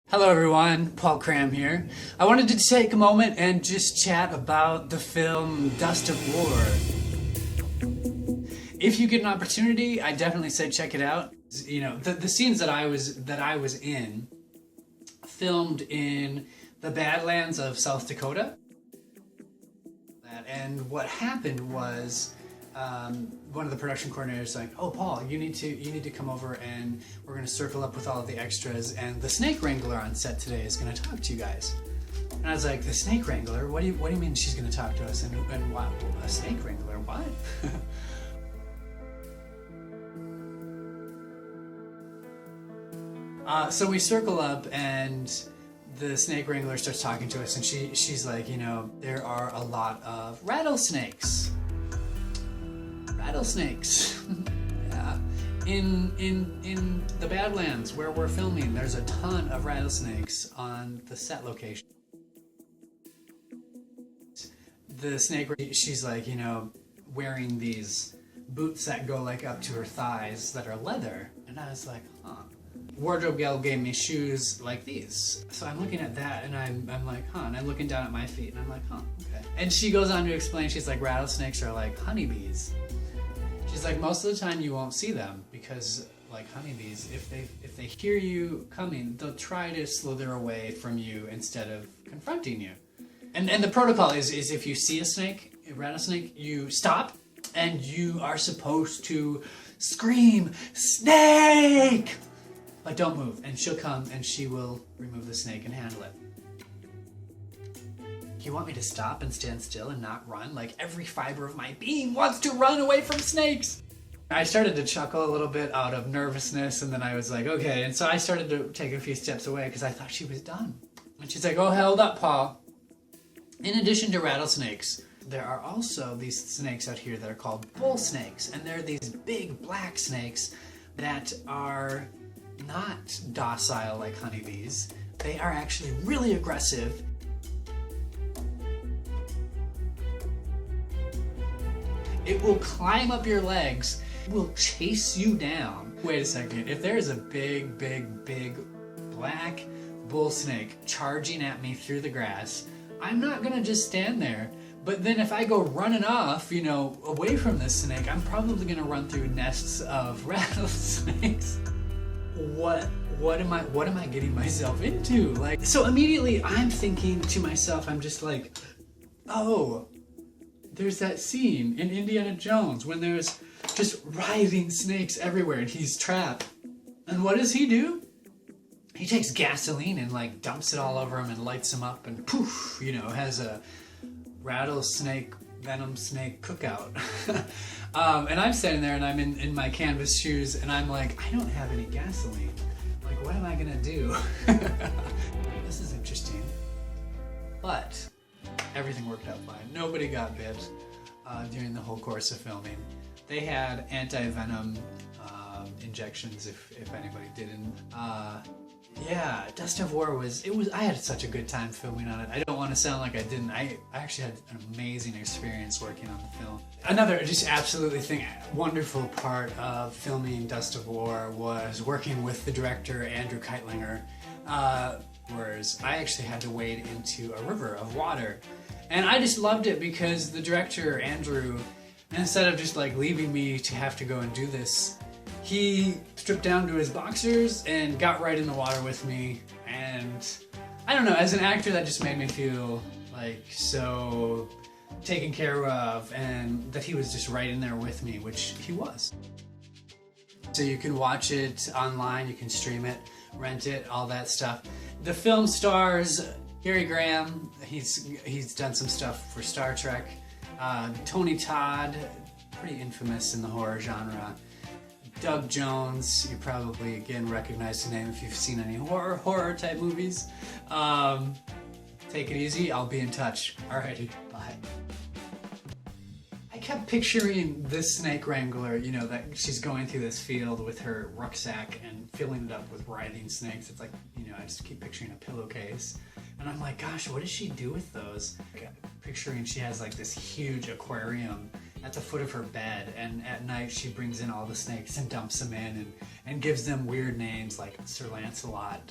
Hello everyone, Paul Cram here. I wanted to take a moment and just chat about the film Dust of War. If you get an opportunity, I definitely say check it out. You know, the scenes that I was in, filmed in the Badlands of South Dakota. And what happened was, one of the production coordinators like, "Oh, Paul, you need to come over and we're going to circle up with all of the extras, and the snake wrangler on set today is going to talk to you guys." And I was like, "The snake wrangler? What do you mean she's going to talk to us? And what? A snake wrangler? What?" So we circle up and the snake wrangler starts talking to us, and she's like, you know, there are a lot of rattlesnakes. Rattlesnakes. Yeah. In the Badlands where we're filming, there's a ton of rattlesnakes on the set location. The snake, she's like, you know, wearing these boots that go like up to her thighs that are leather. And I was like, huh. Wardrobe gal gave me shoes like these. So I'm looking at that and I'm like, huh, and I'm looking down at my feet and I'm like, huh, okay. And she goes on to explain, she's like, rattlesnakes are like honeybees. She's like, most of the time you won't see them because, like honeybees, if they hear you coming, they'll try to slither away from you instead of confronting you. And the protocol is if you see a rattlesnake, you stop and you are supposed to scream, "Snake!" But don't move, and she'll come and she will remove the snake and handle it. You want me to stop and stand still and not run? Like every fiber of my being wants to run away from snakes. I started to chuckle a little bit out of nervousness, and then I was like, okay. And so I started to take a few steps away because I thought she was done. And she's like, "Oh, hold up, Paul. In addition to rattlesnakes, there are also these snakes out here that are called bull snakes. And they're these big black snakes that are not docile like honeybees. They are actually really aggressive. It will climb up your legs, will chase you down." Wait a second, if there is a big black bull snake charging at me through the grass, I'm not gonna just stand there. But then if I go running off, you know, away from this snake, I'm probably gonna run through nests of rattlesnakes. What am I getting myself into? Like, so immediately I'm thinking to myself, I'm just like, oh, there's that scene in Indiana Jones when there's just writhing snakes everywhere and he's trapped. And what does he do? He takes gasoline and like dumps it all over him and lights him up and poof, you know, has a rattlesnake, venom snake cookout. And I'm standing there and I'm in my canvas shoes and I'm like, I don't have any gasoline. Like, what am I gonna do? This is interesting. But everything worked out fine. Nobody got bit during the whole course of filming. They had anti-venom injections if anybody didn't. Yeah, Dust of War I had such a good time filming on it. I don't want to sound like I didn't. I actually had an amazing experience working on the film. Another just absolutely wonderful part of filming Dust of War was working with the director, Andrew Keitlinger, whereas I actually had to wade into a river of water. And I just loved it because the director, Andrew, instead of just like leaving me to have to go and do this, he stripped down to his boxers and got right in the water with me. And I don't know, as an actor, that just made me feel like so taken care of, and that he was just right in there with me, which he was. So you can watch it online, you can stream it, rent it, all that stuff. The film stars Gary Graham. He's done some stuff for Star Trek. Tony Todd, pretty infamous in the horror genre. Doug Jones, you probably again recognize the name if you've seen any horror type movies. Take it easy, I'll be in touch. Alrighty, bye. I kept picturing this snake wrangler, you know, that she's going through this field with her rucksack and filling it up with writhing snakes. It's like, you know, I just keep picturing a pillowcase. And I'm like, gosh, what does she do with those? Picturing she has like this huge aquarium at the foot of her bed, and at night she brings in all the snakes and dumps them in and gives them weird names like Sir Lancelot.